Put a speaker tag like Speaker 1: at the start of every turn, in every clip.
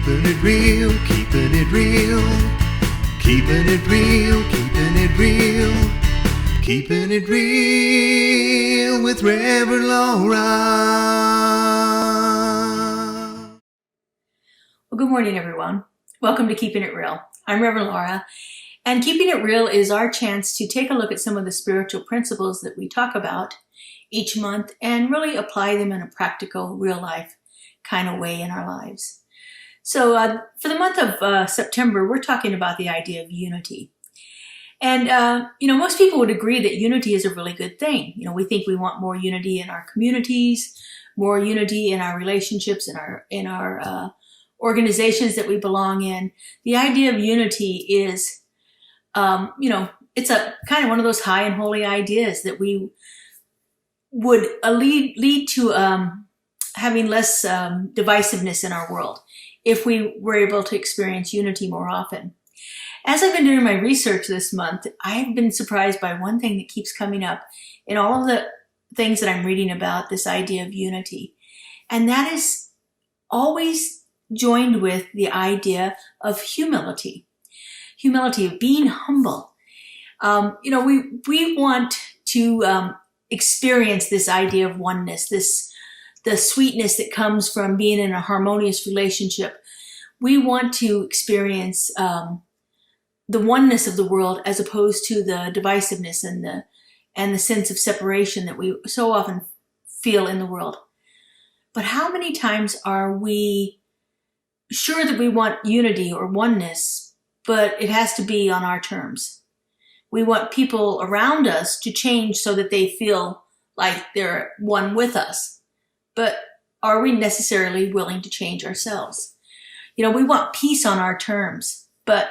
Speaker 1: Keeping it real, keeping it real. Keeping it real, keeping it real. Keeping it real with Reverend Laura.
Speaker 2: Well, good morning, everyone. Welcome to Keeping It Real. I'm Reverend Laura, and Keeping It Real is our chance to take a look at some of the spiritual principles that we talk about each month and really apply them in a practical, real life kind of way in our lives. So for the month of September, we're talking about the idea of unity. And, most people would agree that unity is a really good thing. We think we want more unity in our communities, more unity in our relationships, in our organizations that we belong in. The idea of unity is, it's a kind of one of those high and holy ideas that we would lead to having less divisiveness in our world if we were able to experience unity more often. As I've been doing my research this month, I've been surprised by one thing that keeps coming up in all of the things that I'm reading about this idea of unity. And that is always joined with the idea of humility. Humility, of being humble. We want to experience this idea of oneness, the sweetness that comes from being in a harmonious relationship. We want to experience the oneness of the world as opposed to the divisiveness and the sense of separation that we so often feel in the world. But how many times are we sure that we want unity or oneness, but it has to be on our terms? We want people around us to change so that they feel like they're one with us. But are we necessarily willing to change ourselves? We want peace on our terms, but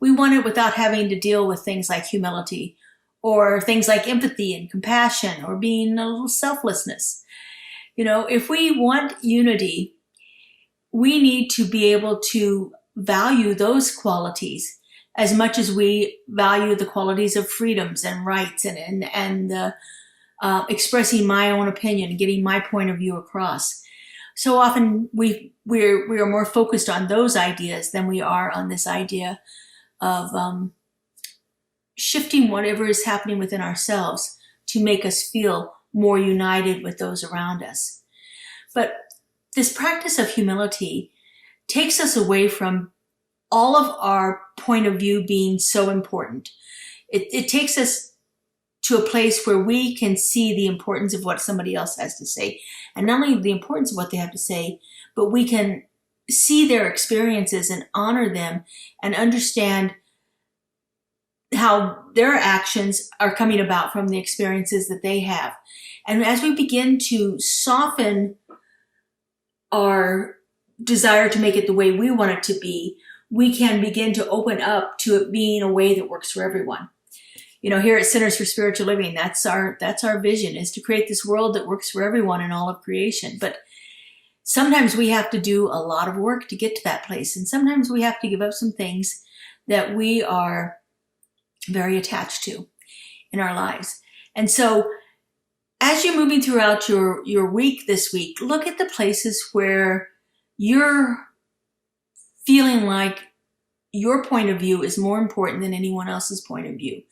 Speaker 2: we want it without having to deal with things like humility or things like empathy and compassion or being a little selflessness. If we want unity, we need to be able to value those qualities as much as we value the qualities of freedoms and rights and expressing my own opinion and getting my point of view across. So often we are more focused on those ideas than we are on this idea of shifting whatever is happening within ourselves to make us feel more united with those around us. But this practice of humility takes us away from all of our point of view being so important. It takes us to a place where we can see the importance of what somebody else has to say. And not only the importance of what they have to say, but we can see their experiences and honor them and understand how their actions are coming about from the experiences that they have. And as we begin to soften our desire to make it the way we want it to be, we can begin to open up to it being a way that works for everyone. Here at Centers for Spiritual Living, that's our vision, is to create this world that works for everyone in all of creation. But sometimes we have to do a lot of work to get to that place. And sometimes we have to give up some things that we are very attached to in our lives. And so as you're moving throughout your week this week, look at the places where you're feeling like your point of view is more important than anyone else's point of view.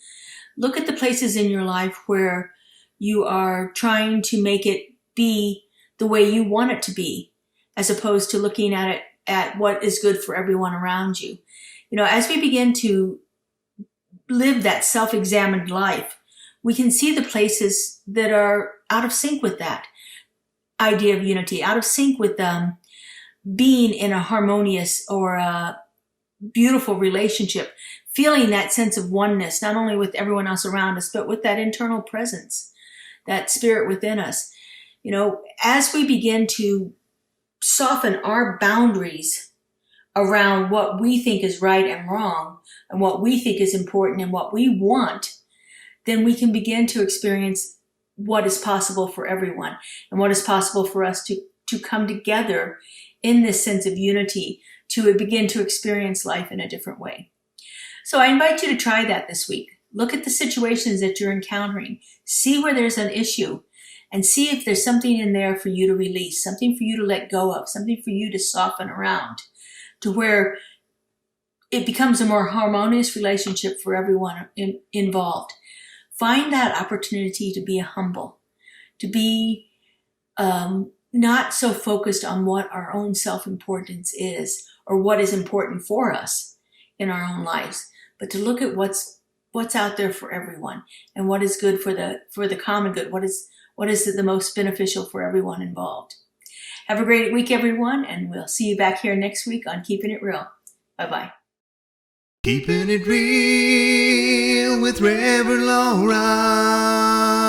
Speaker 2: Look at the places in your life where you are trying to make it be the way you want it to be, as opposed to looking at what is good for everyone around you. As we begin to live that self-examined life, we can see the places that are out of sync with that idea of unity, out of sync with being in a harmonious or a beautiful relationship, feeling that sense of oneness, not only with everyone else around us, but with that internal presence, that spirit within us. As we begin to soften our boundaries around what we think is right and wrong and what we think is important and what we want, then we can begin to experience what is possible for everyone and what is possible for us to come together in this sense of unity, to begin to experience life in a different way. So I invite you to try that this week. Look at the situations that you're encountering. See where there's an issue and see if there's something in there for you to release, something for you to let go of, something for you to soften around to where it becomes a more harmonious relationship for everyone involved. Find that opportunity to be humble, to be not so focused on what our own self-importance is or what is important for us in our own lives, but to look at what's out there for everyone and what is good for the common good. What is the most beneficial for everyone involved. Have a great week, everyone, and we'll see you back here next week on Keeping It Real. Bye-bye.
Speaker 1: Keeping it real with Reverend Laura.